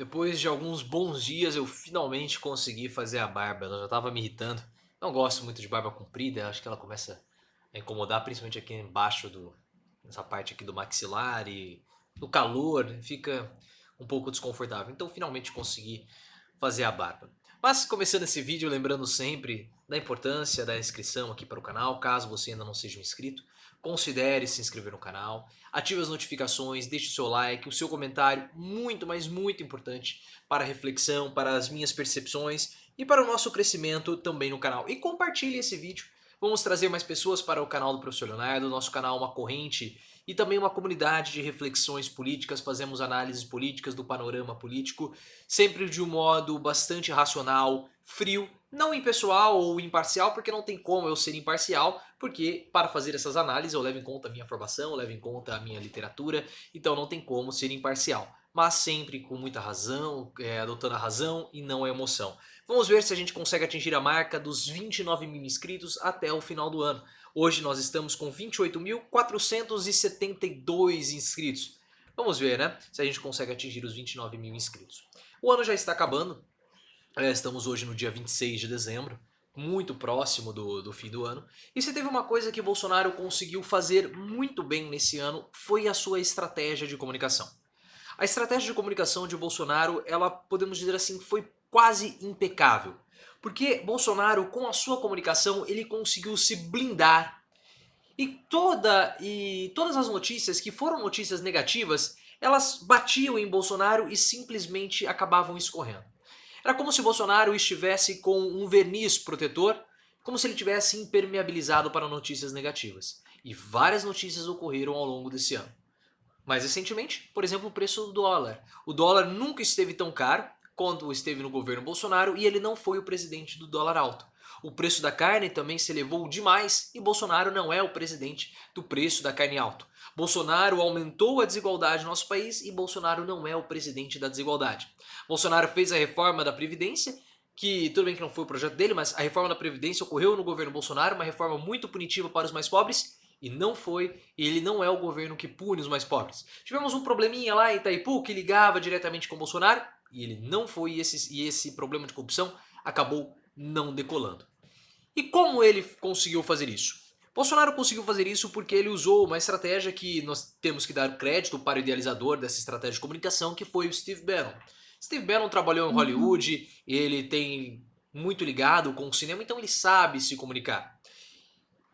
Depois de alguns bons dias eu finalmente consegui fazer a barba, ela já estava me irritando. Não gosto muito de barba comprida, acho que ela começa a incomodar, principalmente aqui embaixo nessa parte aqui do maxilar e no calor, fica um pouco desconfortável. Então finalmente consegui fazer a barba. Mas começando esse vídeo, lembrando sempre da importância da inscrição aqui para o canal, caso você ainda não seja um inscrito, considere se inscrever no canal, ative as notificações, deixe o seu like, o seu comentário, muito, mas muito importante para a reflexão, para as minhas percepções e para o nosso crescimento também no canal. E compartilhe esse vídeo, vamos trazer mais pessoas para o canal do Professor Leonardo, nosso canal é uma corrente e também uma comunidade de reflexões políticas, fazemos análises políticas do panorama político, sempre de um modo bastante racional, frio, não impessoal ou imparcial, porque não tem como eu ser imparcial, porque para fazer essas análises eu levo em conta a minha formação, eu levo em conta a minha literatura, então não tem como ser imparcial. Mas sempre com muita razão, adotando a razão e não a emoção. Vamos ver se a gente consegue atingir a marca dos 29 mil inscritos até o final do ano. Hoje nós estamos com 28.472 inscritos. Vamos ver, né? Se a gente consegue atingir os 29 mil inscritos. O ano já está acabando. Estamos hoje no dia 26 de dezembro. Muito próximo do fim do ano. E se teve uma coisa que Bolsonaro conseguiu fazer muito bem nesse ano, foi a sua estratégia de comunicação. A estratégia de comunicação de Bolsonaro, ela podemos dizer assim, foi quase impecável. Porque Bolsonaro, com a sua comunicação, ele conseguiu se blindar e todas as notícias que foram notícias negativas, elas batiam em Bolsonaro e simplesmente acabavam escorrendo. Era como se Bolsonaro estivesse com um verniz protetor, como se ele tivesse impermeabilizado para notícias negativas. E várias notícias ocorreram ao longo desse ano. Mais recentemente, por exemplo, o preço do dólar. O dólar nunca esteve tão caro quanto esteve no governo Bolsonaro e ele não foi o presidente do dólar alto. O preço da carne também se elevou demais e Bolsonaro não é o presidente do preço da carne alto. Bolsonaro aumentou a desigualdade no nosso país e Bolsonaro não é o presidente da desigualdade. Bolsonaro fez a reforma da Previdência, que tudo bem que não foi o projeto dele, mas a reforma da Previdência ocorreu no governo Bolsonaro, uma reforma muito punitiva para os mais pobres, e não foi, ele não é o governo que pune os mais pobres. Tivemos um probleminha lá em Itaipu que ligava diretamente com o Bolsonaro, e ele não foi, e esse problema de corrupção acabou não decolando. E como ele conseguiu fazer isso? Bolsonaro conseguiu fazer isso porque ele usou uma estratégia que nós temos que dar crédito para o idealizador dessa estratégia de comunicação, que foi o Steve Bannon. Steve Bannon trabalhou em Hollywood, ele tem muito ligado com o cinema, então ele sabe se comunicar.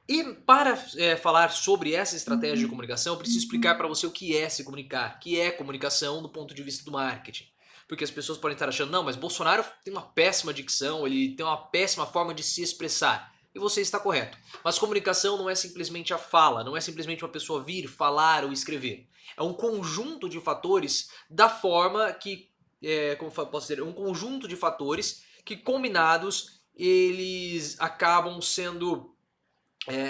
E para falar sobre essa estratégia de comunicação, eu preciso explicar para você o que é se comunicar, que é comunicação do ponto de vista do marketing. Porque as pessoas podem estar achando, não, mas Bolsonaro tem uma péssima dicção, ele tem uma péssima forma de se expressar. E você está correto. Mas comunicação não é simplesmente a fala, não é simplesmente uma pessoa vir, falar ou escrever. É um conjunto de fatores da forma que, como posso dizer, um conjunto de fatores que combinados eles acabam sendo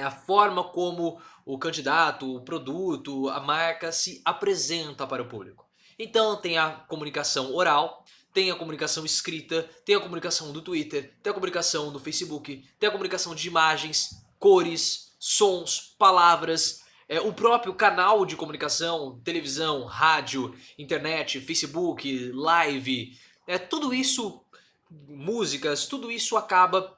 a forma como o candidato, o produto, a marca se apresenta para o público. Então tem a comunicação oral, tem a comunicação escrita, tem a comunicação do Twitter, tem a comunicação do Facebook, tem a comunicação de imagens, cores, sons, palavras, o próprio canal de comunicação, televisão, rádio, internet, Facebook, live, tudo isso, músicas, tudo isso acaba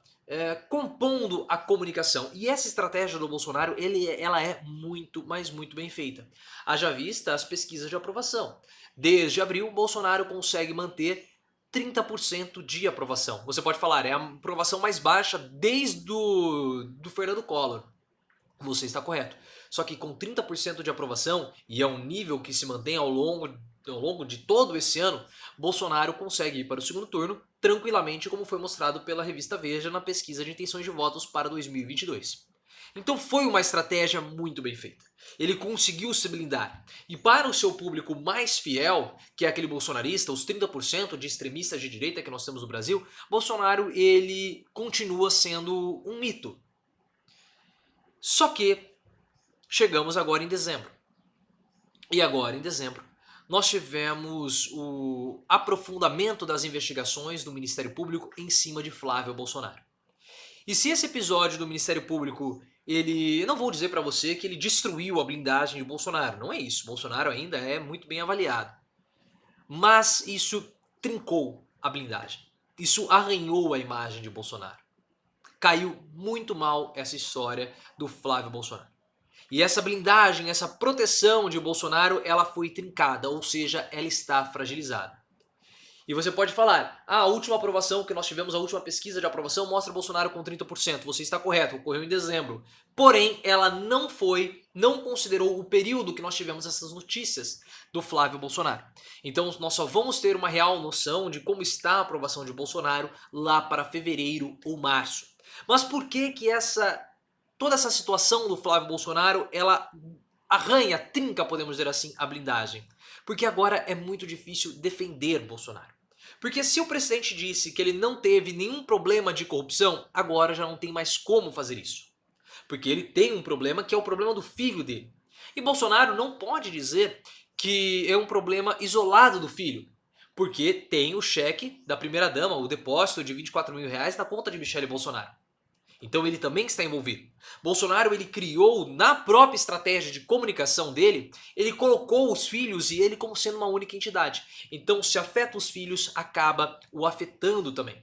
compondo a comunicação. E essa estratégia do Bolsonaro, ela é muito, mas muito bem feita. Haja vista as pesquisas de aprovação. Desde abril, Bolsonaro consegue manter 30% de aprovação. Você pode falar, é a aprovação mais baixa desde do Fernando Collor. Você está correto. Só que com 30% de aprovação, e é um nível que se mantém ao longo de todo esse ano, Bolsonaro consegue ir para o segundo turno tranquilamente, como foi mostrado pela revista Veja na pesquisa de intenções de votos para 2022. Então foi uma estratégia muito bem feita. Ele conseguiu se blindar. E para o seu público mais fiel, que é aquele bolsonarista, os 30% de extremistas de direita que nós temos no Brasil, Bolsonaro ele continua sendo um mito. Só que chegamos agora em dezembro. E agora em dezembro nós tivemos o aprofundamento das investigações do Ministério Público em cima de Flávio Bolsonaro. E se esse episódio do Ministério Público, eu não vou dizer para você que ele destruiu a blindagem de Bolsonaro, não é isso. Bolsonaro ainda é muito bem avaliado. Mas isso trincou a blindagem. Isso arranhou a imagem de Bolsonaro. Caiu muito mal essa história do Flávio Bolsonaro. E essa blindagem, essa proteção de Bolsonaro, ela foi trincada, ou seja, ela está fragilizada. E você pode falar, a última aprovação que nós tivemos, a última pesquisa de aprovação mostra Bolsonaro com 30%. Você está correto, ocorreu em dezembro. Porém, ela não considerou o período que nós tivemos essas notícias do Flávio Bolsonaro. Então, nós só vamos ter uma real noção de como está a aprovação de Bolsonaro lá para fevereiro ou março. Mas por que toda essa situação do Flávio Bolsonaro, ela arranha, trinca, podemos dizer assim, a blindagem? Porque agora é muito difícil defender Bolsonaro. Porque se o presidente disse que ele não teve nenhum problema de corrupção, agora já não tem mais como fazer isso. Porque ele tem um problema que é o problema do filho dele. E Bolsonaro não pode dizer que é um problema isolado do filho. Porque tem o cheque da primeira-dama, o depósito de 24 mil reais na conta de Michele Bolsonaro. Então ele também está envolvido. Bolsonaro, ele criou na própria estratégia de comunicação dele, ele colocou os filhos e ele como sendo uma única entidade. Então se afeta os filhos, acaba o afetando também.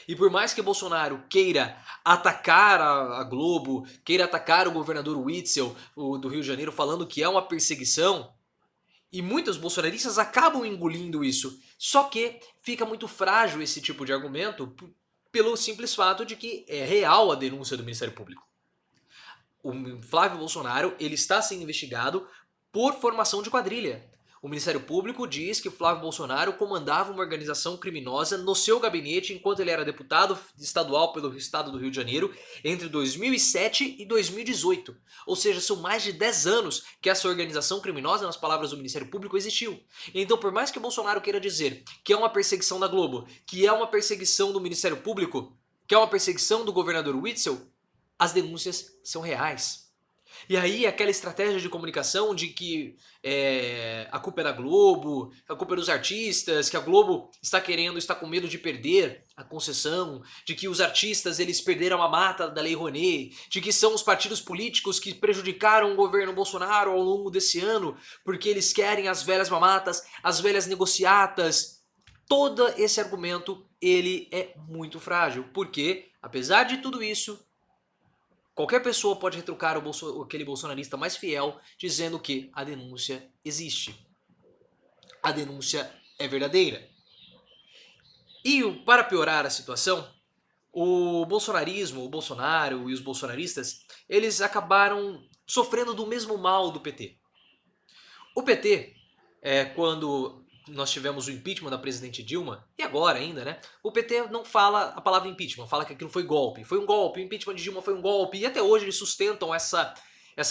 E por mais que Bolsonaro queira atacar a Globo, queira atacar o governador Witzel do Rio de Janeiro, falando que é uma perseguição, e muitos bolsonaristas acabam engolindo isso. Só que fica muito frágil esse tipo de argumento pelo simples fato de que é real a denúncia do Ministério Público. O Flávio Bolsonaro, ele está sendo investigado por formação de quadrilha. O Ministério Público diz que Flávio Bolsonaro comandava uma organização criminosa no seu gabinete enquanto ele era deputado estadual pelo estado do Rio de Janeiro entre 2007 e 2018. Ou seja, são mais de 10 anos que essa organização criminosa, nas palavras do Ministério Público, existiu. Então, por mais que Bolsonaro queira dizer que é uma perseguição da Globo, que é uma perseguição do Ministério Público, que é uma perseguição do governador Witzel, as denúncias são reais. E aí aquela estratégia de comunicação de que a culpa é da Globo, a culpa é dos artistas, que a Globo está com medo de perder a concessão, de que os artistas eles perderam a mata da Lei Rouanet, de que são os partidos políticos que prejudicaram o governo Bolsonaro ao longo desse ano, porque eles querem as velhas mamatas, as velhas negociatas. Todo esse argumento ele é muito frágil, porque apesar de tudo isso, qualquer pessoa pode retrucar aquele bolsonarista mais fiel dizendo que a denúncia existe. A denúncia é verdadeira. E para piorar a situação, o bolsonarismo, o Bolsonaro e os bolsonaristas, eles acabaram sofrendo do mesmo mal do PT. O PT, quando nós tivemos o impeachment da presidente Dilma, e agora ainda, né? O PT não fala a palavra impeachment, fala que aquilo foi golpe. Foi um golpe, o impeachment de Dilma foi um golpe, e até hoje eles sustentam essa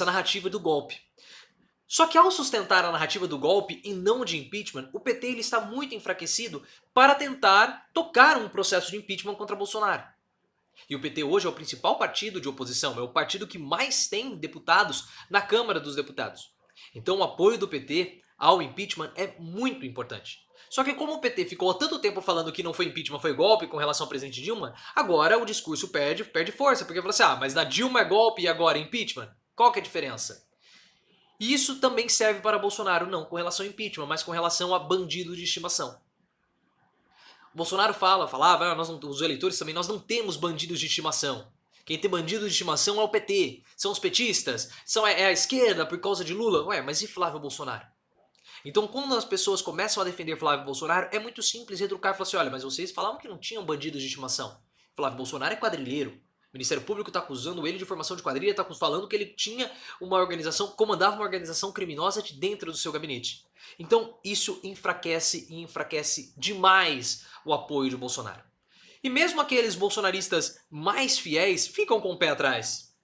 narrativa do golpe. Só que ao sustentar a narrativa do golpe e não de impeachment, o PT ele está muito enfraquecido para tentar tocar um processo de impeachment contra Bolsonaro. E o PT hoje é o principal partido de oposição, é o partido que mais tem deputados na Câmara dos Deputados. Então o apoio do PT ao impeachment é muito importante. Só que como o PT ficou há tanto tempo falando que não foi impeachment, foi golpe com relação ao presidente Dilma, agora o discurso perde força, porque fala assim, mas na Dilma é golpe e agora é impeachment? Qual que é a diferença? E isso também serve para Bolsonaro, não com relação ao impeachment, mas com relação a bandido de estimação. Bolsonaro falava, os eleitores também, nós não temos bandidos de estimação. Quem tem bandido de estimação é o PT, são os petistas, é a esquerda por causa de Lula. Ué, mas e Flávio Bolsonaro? Então, quando as pessoas começam a defender Flávio Bolsonaro, é muito simples retrucar e falar assim, olha, mas vocês falavam que não tinham bandidos de estimação. Flávio Bolsonaro é quadrilheiro. O Ministério Público está acusando ele de formação de quadrilha, está falando que ele tinha uma organização, comandava uma organização criminosa de dentro do seu gabinete. Então, isso enfraquece e enfraquece demais o apoio de Bolsonaro. E mesmo aqueles bolsonaristas mais fiéis ficam com o pé atrás.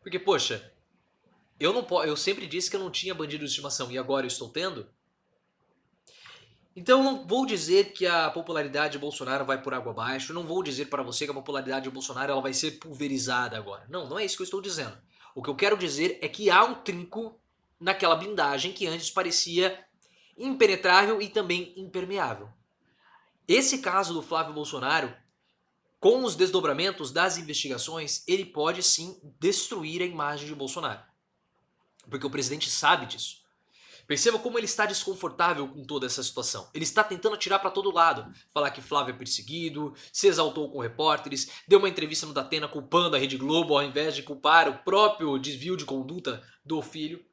Porque, poxa, eu sempre disse que eu não tinha bandido de estimação e agora eu estou tendo? Então não vou dizer que a popularidade de Bolsonaro vai por água abaixo, não vou dizer para você que a popularidade de Bolsonaro ela vai ser pulverizada agora. Não, não é isso que eu estou dizendo. O que eu quero dizer é que há um trinco naquela blindagem que antes parecia impenetrável e também impermeável. Esse caso do Flávio Bolsonaro, com os desdobramentos das investigações, ele pode sim destruir a imagem de Bolsonaro. Porque o presidente sabe disso. Perceba como ele está desconfortável com toda essa situação. Ele está tentando atirar para todo lado. Falar que Flávio é perseguido, se exaltou com repórteres, deu uma entrevista no Datena culpando a Rede Globo ao invés de culpar o próprio desvio de conduta do filho.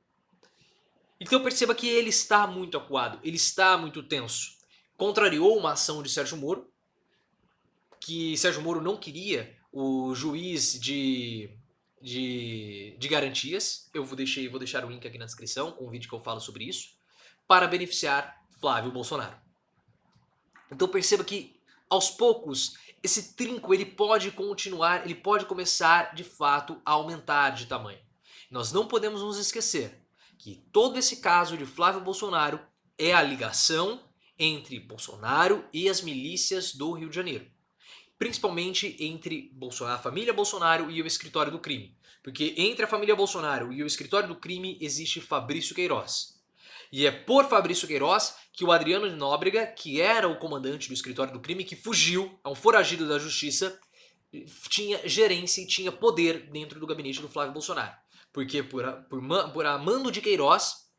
Então perceba que ele está muito acuado, ele está muito tenso. Contrariou uma ação de Sérgio Moro, que Sérgio Moro não queria o juiz de garantias. Eu vou deixar o link aqui na descrição com um vídeo que eu falo sobre isso, para beneficiar Flávio Bolsonaro. Então perceba que aos poucos esse trinco ele pode continuar, ele pode começar de fato a aumentar de tamanho. Nós não podemos nos esquecer que todo esse caso de Flávio Bolsonaro é a ligação entre Bolsonaro e as milícias do Rio de Janeiro. Principalmente entre a família Bolsonaro e o escritório do crime. Porque entre a família Bolsonaro e o escritório do crime existe Fabrício Queiroz. E é por Fabrício Queiroz que o Adriano de Nóbrega, que era o comandante do escritório do crime, que fugiu, é um foragido da justiça, tinha gerência e tinha poder dentro do gabinete do Flávio Bolsonaro. Porque por mando de Queiroz,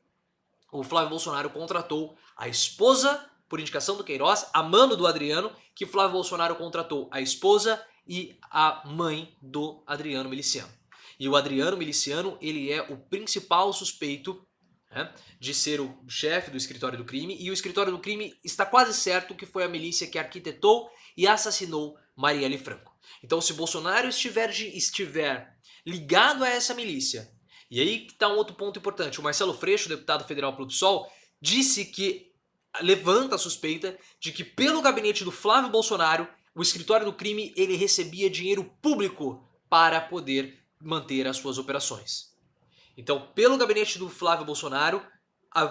o Flávio Bolsonaro contratou a esposa, por indicação do Queiroz, a mano do Adriano, que Flávio Bolsonaro contratou a esposa e a mãe do Adriano Miliciano. E o Adriano Miliciano, ele é o principal suspeito, né, de ser o chefe do escritório do crime, e o escritório do crime está quase certo que foi a milícia que arquitetou e assassinou Marielle Franco. Então se Bolsonaro estiver ligado a essa milícia, e aí está um outro ponto importante, o Marcelo Freixo, deputado federal pelo PSOL, disse que levanta a suspeita de que pelo gabinete do Flávio Bolsonaro, o escritório do crime ele recebia dinheiro público para poder manter as suas operações. Então, pelo gabinete do Flávio Bolsonaro,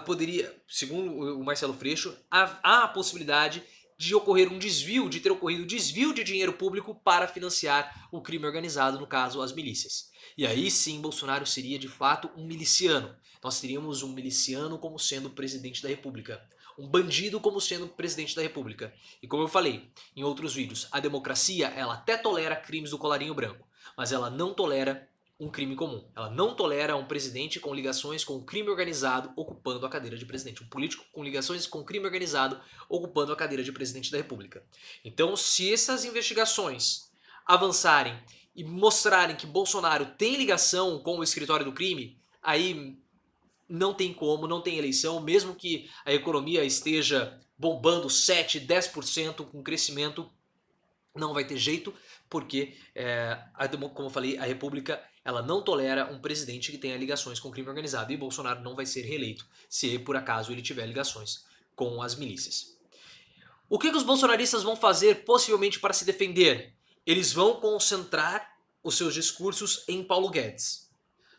poderia, segundo o Marcelo Freixo, há a possibilidade de ocorrer de ter ocorrido desvio de dinheiro público para financiar o crime organizado, no caso, as milícias. E aí sim, Bolsonaro seria de fato um miliciano. Nós teríamos um miliciano como sendo presidente da República. Um bandido como sendo presidente da República. E como eu falei em outros vídeos, a democracia ela até tolera crimes do colarinho branco, mas ela não tolera um crime comum. Ela não tolera um presidente com ligações com o crime organizado ocupando a cadeira de presidente. Um político com ligações com o crime organizado ocupando a cadeira de presidente da República. Então, se essas investigações avançarem e mostrarem que Bolsonaro tem ligação com o escritório do crime, aí não tem como, não tem eleição, mesmo que a economia esteja bombando 7, 10% com crescimento, não vai ter jeito, porque, como eu falei, a República ela não tolera um presidente que tenha ligações com o crime organizado, e Bolsonaro não vai ser reeleito se por acaso ele tiver ligações com as milícias. O que os bolsonaristas vão fazer possivelmente para se defender? Eles vão concentrar os seus discursos em Paulo Guedes,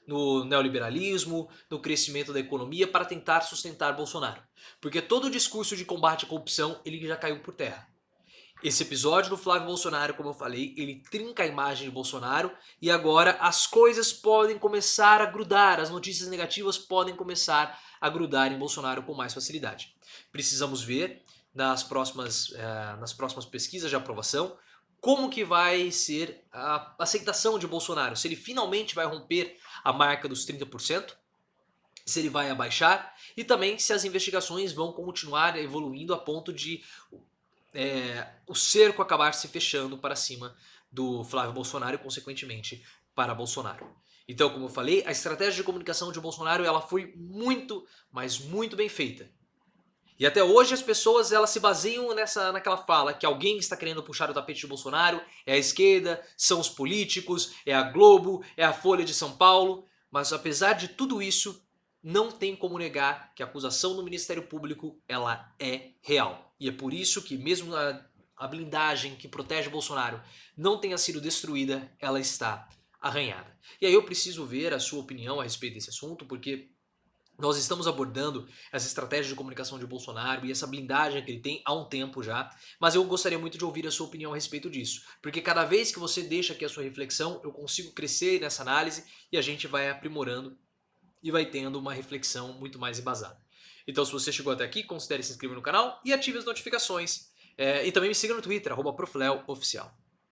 no neoliberalismo, no crescimento da economia para tentar sustentar Bolsonaro. Porque todo o discurso de combate à corrupção ele já caiu por terra. Esse episódio do Flávio Bolsonaro, como eu falei, ele trinca a imagem de Bolsonaro e agora as coisas podem começar a grudar, as notícias negativas podem começar a grudar em Bolsonaro com mais facilidade. Precisamos ver nas próximas pesquisas de aprovação como que vai ser a aceitação de Bolsonaro, se ele finalmente vai romper a marca dos 30%, se ele vai abaixar e também se as investigações vão continuar evoluindo a ponto de o cerco acabar se fechando para cima do Flávio Bolsonaro e consequentemente para Bolsonaro. Então, como eu falei, a estratégia de comunicação de Bolsonaro ela foi muito, mas muito bem feita. E até hoje as pessoas elas se baseiam naquela fala que alguém está querendo puxar o tapete de Bolsonaro, é a esquerda, são os políticos, é a Globo, é a Folha de São Paulo, mas apesar de tudo isso, não tem como negar que a acusação do Ministério Público ela é real. E é por isso que mesmo a blindagem que protege Bolsonaro não tenha sido destruída, ela está arranhada. E aí eu preciso ver a sua opinião a respeito desse assunto, porque nós estamos abordando essa estratégia de comunicação de Bolsonaro e essa blindagem que ele tem há um tempo já, mas eu gostaria muito de ouvir a sua opinião a respeito disso, porque cada vez que você deixa aqui a sua reflexão, eu consigo crescer nessa análise e a gente vai aprimorando e vai tendo uma reflexão muito mais embasada. Então se você chegou até aqui, considere se inscrever no canal e ative as notificações. E também me siga no Twitter, @profleoficial.